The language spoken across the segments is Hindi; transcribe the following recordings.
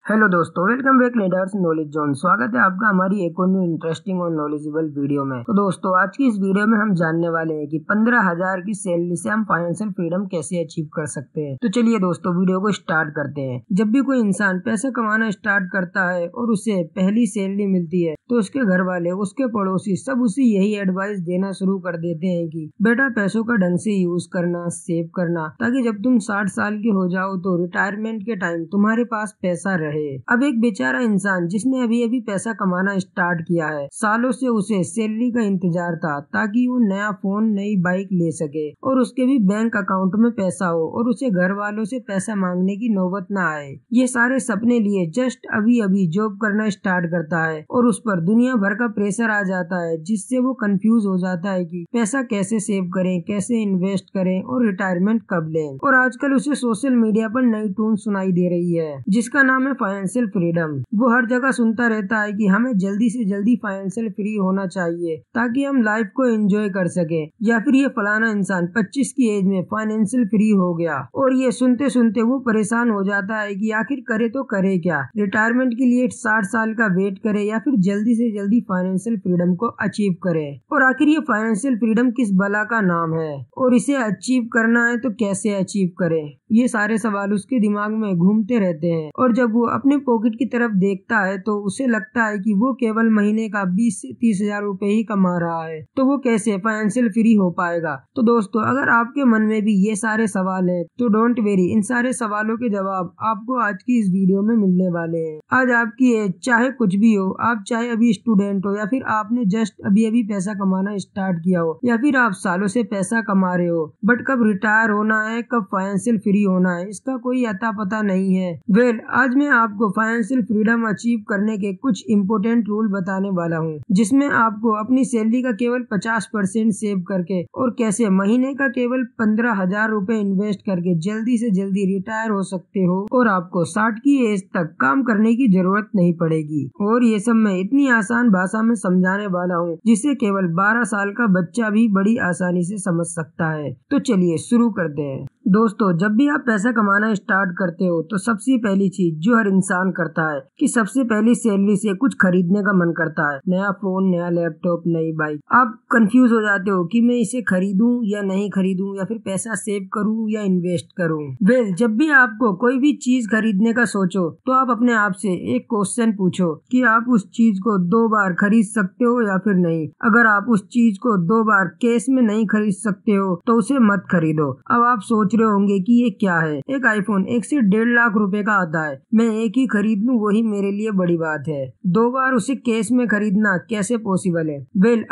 हेलो दोस्तों, welcome back leaders knowledge zone. स्वागत है आपका हमारी एक और न्यू इंटरेस्टिंग और नॉलेजेबल वीडियो में। तो दोस्तों, आज की इस वीडियो में हम जानने वाले हैं कि 15,000 की सैलरी से हम फाइनेंशियल फ्रीडम कैसे अचीव कर सकते हैं। तो चलिए दोस्तों, वीडियो को स्टार्ट करते हैं। जब भी कोई इंसान पैसा कमाना स्टार्ट करता है और उसे पहली सैलरी मिलती है तो उसके घर वाले, उसके पड़ोसी सब उसे यही एडवाइस देना शुरू कर देते हैं कि बेटा पैसों का ढंग से यूज करना, सेव करना, ताकि जब तुम 60 साल के हो जाओ तो रिटायरमेंट के टाइम तुम्हारे पास पैसा रहे। अब एक बेचारा इंसान जिसने अभी अभी पैसा कमाना स्टार्ट किया है, सालों से उसे सैलरी का इंतजार था ताकि वो नया फोन, नई बाइक ले सके और उसके भी बैंक अकाउंट में पैसा हो और उसे घर वालों से पैसा मांगने की नौबत न आए। ये सारे सपने लिए जस्ट अभी अभी जॉब करना स्टार्ट करता है और उस पर दुनिया भर का प्रेशर आ जाता है, जिससे वो कंफ्यूज हो जाता है कि पैसा कैसे सेव करें, कैसे इन्वेस्ट करें और रिटायरमेंट कब लें। और आजकल उसे सोशल मीडिया पर नई टून सुनाई दे रही है जिसका नाम है फाइनेंशियल फ्रीडम। वो हर जगह सुनता रहता है कि हमें जल्दी से जल्दी फाइनेंशियल फ्री होना चाहिए ताकि हम लाइफ को एंजॉय कर सके, या फिर ये फलाना इंसान 25 की एज में फाइनेंशियल फ्री हो गया। और ये सुनते सुनते वो परेशान हो जाता है कि आखिर करे तो करे क्या, रिटायरमेंट के लिए 60 साल का वेट करे या फिर जल्दी से जल्दी फाइनेंशियल फ्रीडम को अचीव करे। और आखिर ये फाइनेंशियल फ्रीडम किस बला का नाम है और इसे अचीव करना है तो कैसे अचीव करे, ये सारे सवाल उसके दिमाग में घूमते रहते हैं। और जब वो अपने पॉकेट की तरफ देखता है तो उसे लगता है कि वो केवल महीने का 20 से 30 हजार रुपए ही कमा रहा है, तो वो कैसे फाइनेंशियल फ्री हो पाएगा। तो दोस्तों, अगर आपके मन में भी ये सारे सवाल हैं तो डोंट वेरी, इन सारे सवालों के जवाब आपको आज की इस वीडियो में मिलने वाले हैं। आज आपकी एज चाहे कुछ भी हो, आप चाहे अभी स्टूडेंट हो या फिर आपने जस्ट अभी अभी पैसा कमाना स्टार्ट किया हो, या फिर आप सालों से पैसा कमा रहे हो बट कब रिटायर होना है, कब फाइनेंशियल फ्री होना है, इसका कोई अता पता नहीं है। आज मैं आपको फाइनेंशियल फ्रीडम अचीव करने के कुछ इम्पोर्टेंट रूल बताने वाला हूँ, जिसमें आपको अपनी सैलरी का केवल 50% सेव करके और कैसे महीने का केवल 15,000 रुपए इन्वेस्ट करके जल्दी से जल्दी रिटायर हो सकते हो और आपको 60 की एज तक काम करने की जरूरत नहीं पड़ेगी। और ये सब मैं इतनी आसान भाषा में समझाने वाला हूँ जिसे केवल 12 साल का बच्चा भी बड़ी आसानी से समझ सकता है। तो चलिए शुरू करते हैं। दोस्तों, जब भी आप पैसा कमाना स्टार्ट करते हो तो सबसे पहली चीज जो हर इंसान करता है कि सबसे पहली सैलरी से कुछ खरीदने का मन करता है, नया फोन, नया लैपटॉप, नई बाइक। आप कंफ्यूज हो जाते हो कि मैं इसे खरीदूं या नहीं खरीदूं, या फिर पैसा सेव करूं या इन्वेस्ट करूं। जब भी आपको कोई भी चीज खरीदने का सोचो तो आप अपने आप से एक क्वेश्चन पूछो कि आप उस चीज को 2 बार खरीद सकते हो या फिर नहीं। अगर आप उस चीज को 2 बार कैश में नहीं खरीद सकते हो तो उसे मत खरीदो। अब आप सोच रहे होंगे कि ये क्या है, एक आईफोन 1 से 1.5 लाख रुपए का आता है, मैं एक ही खरीद लूं वही मेरे लिए बड़ी बात है, 2 बार उसे कैश में खरीदना कैसे पॉसिबल है।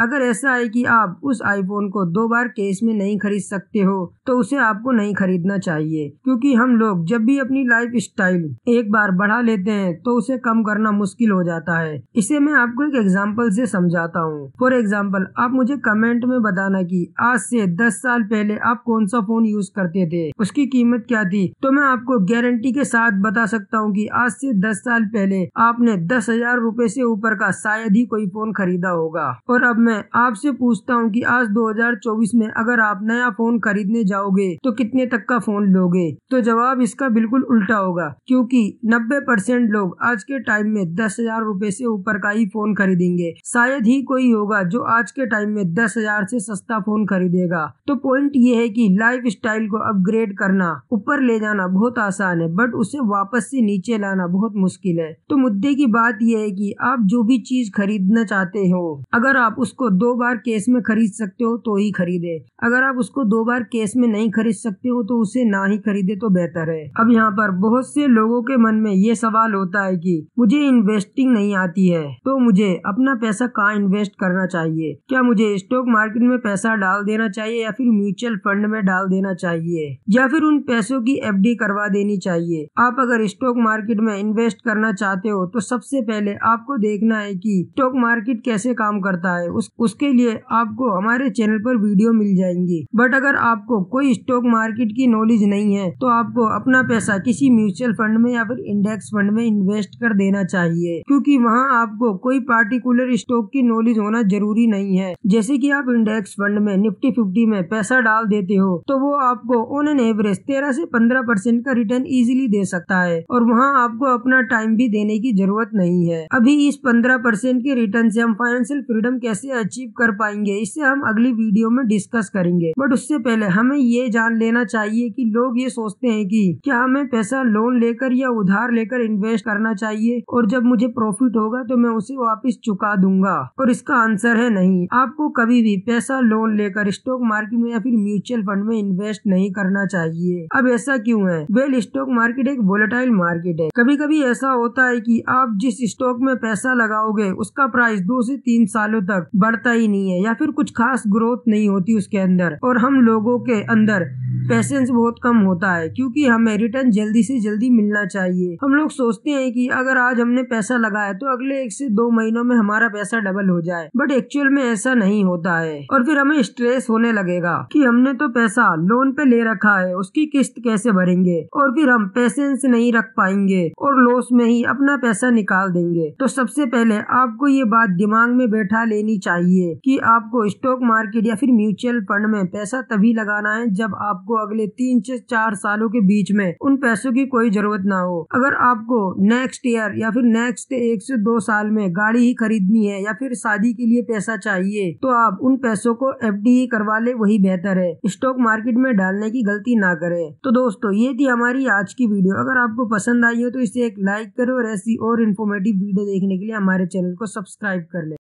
अगर ऐसा है कि आप उस आईफोन को 2 बार कैश में नहीं खरीद सकते हो तो उसे आपको नहीं खरीदना चाहिए, क्योंकि हम लोग जब भी अपनी लाइफ स्टाइल एक बार बढ़ा लेते हैं तो उसे कम करना मुश्किल हो जाता है। इसे मैं आपको एक एग्जाम्पल से समझाता हूँ। फॉर एग्जाम्पल, आप मुझे कमेंट में बताना कि आज से 10 साल पहले आप कौन सा फोन यूज करते थे, उसकी कीमत क्या थी, तो मैं आपको गारंटी के साथ बता सकता हूँ कि आज से 10 साल पहले आपने 10,000 रुपए से ऊपर का शायद ही कोई फोन खरीदा होगा। और अब मैं आपसे पूछता हूँ कि आज 2024 में अगर आप नया फोन खरीदने जाओगे तो कितने तक का फोन लोगे, तो जवाब इसका बिल्कुल उल्टा होगा, क्योंकि 90% लोग आज के टाइम में 10,000 रुपए से ऊपर का ही फोन खरीदेंगे। शायद ही कोई होगा जो आज के टाइम में 10,000 से सस्ता फोन खरीदेगा। तो पॉइंट ये है कि लाइफ स्टाइल को अपग्रेड करना, ऊपर ले जाना बहुत आसान है बट उसे वापस से नीचे लाना बहुत मुश्किल है। तो मुद्दे की बात यह है कि आप जो भी चीज खरीदना चाहते हो, अगर आप उसको 2 बार कैश में खरीद सकते हो तो ही खरीदे। अगर आप उसको 2 बार कैश में नहीं खरीद सकते हो तो उसे ना ही खरीदे तो बेहतर है। अब यहाँ पर बहुत से लोगों के मन में ये सवाल होता है कि मुझे इन्वेस्टिंग नहीं आती है तो मुझे अपना पैसा कहाँ इन्वेस्ट करना चाहिए, क्या मुझे स्टॉक मार्केट में पैसा डाल देना चाहिए या फिर म्यूचुअल फंड में डाल देना चाहिए, या फिर उन पैसों की एफडी करवा देनी चाहिए। आप अगर स्टॉक मार्केट में इन्वेस्ट करना चाहते हो तो सबसे पहले आपको देखना है कि स्टॉक मार्केट कैसे काम करता है। उसके लिए आपको हमारे चैनल पर वीडियो मिल जाएंगी। बट अगर आपको कोई स्टॉक मार्केट की नॉलेज नहीं है तो आपको अपना पैसा किसी म्यूचुअल फंड में या फिर इंडेक्स फंड में इन्वेस्ट कर देना चाहिए, क्योंकि वहाँ आपको कोई पार्टिकुलर स्टॉक की नॉलेज होना जरूरी नहीं है। जैसे कि आप इंडेक्स फंड में निफ्टी 50 में पैसा डाल देते हो तो वो आपको ऑन एन एवरेज 13 से 15% का रिटर्न इजीली दे सकता है और वहाँ आपको अपना टाइम भी देने की जरूरत नहीं है। अभी इस 15% के रिटर्न से हम फाइनेंशियल फ्रीडम कैसे अचीव कर पाएंगे, इससे हम अगली वीडियो में डिस्कस करेंगे। बट उससे पहले हमें ये जान लेना चाहिए कि लोग ये सोचते हैं कि क्या हमें पैसा लोन लेकर या उधार लेकर इन्वेस्ट करना चाहिए और जब मुझे प्रॉफिट होगा तो मैं उसे वापस चुका दूंगा। और इसका आंसर है नहीं। आपको कभी भी पैसा लोन लेकर स्टॉक मार्केट में या फिर म्यूचुअल फंड में इन्वेस्ट नहीं करना चाहिए। अब ऐसा क्यों है? वेल, स्टॉक मार्केट एक वोलेटाइल मार्केट है। कभी कभी ऐसा होता है कि आप जिस स्टॉक में पैसा लगाओगे उसका प्राइस 2 से 3 सालों तक बढ़ता ही नहीं है या फिर कुछ खास ग्रोथ नहीं होती उसके अंदर, और हम लोगों के अंदर पेशेंस बहुत कम होता है क्योंकि हमें रिटर्न जल्दी से जल्दी मिलना चाहिए। हम लोग सोचते हैं कि अगर आज हमने पैसा लगाया तो अगले 1 से 2 महीनों में हमारा पैसा डबल हो जाए, बट एक्चुअल में ऐसा नहीं होता है। और फिर हमें स्ट्रेस होने लगेगा कि हमने तो पैसा लोन पे ले रखा है, उसकी किस्त कैसे भरेंगे, और फिर हम पेशेंस नहीं रख पाएंगे और लॉस में ही अपना पैसा निकाल देंगे। तो सबसे पहले आपको ये बात दिमाग में बैठा लेनी चाहिए कि आपको स्टॉक मार्केट या फिर म्यूचुअल फंड में पैसा तभी लगाना है जब आपको अगले 3 से 4 सालों के बीच में उन पैसों की कोई जरूरत ना हो। अगर आपको नेक्स्ट ईयर या फिर नेक्स्ट 1 से 2 साल में गाड़ी ही खरीदनी है या फिर शादी के लिए पैसा चाहिए तो आप उन पैसों को एफडी ही करवा ले, वही बेहतर है। स्टॉक मार्केट में डालने की गलती ना करें। तो दोस्तों, ये थी हमारी आज की वीडियो। अगर आपको पसंद आई हो तो इसे एक लाइक करो और ऐसी और इन्फॉर्मेटिव वीडियो देखने के लिए हमारे चैनल को सब्सक्राइब कर ले।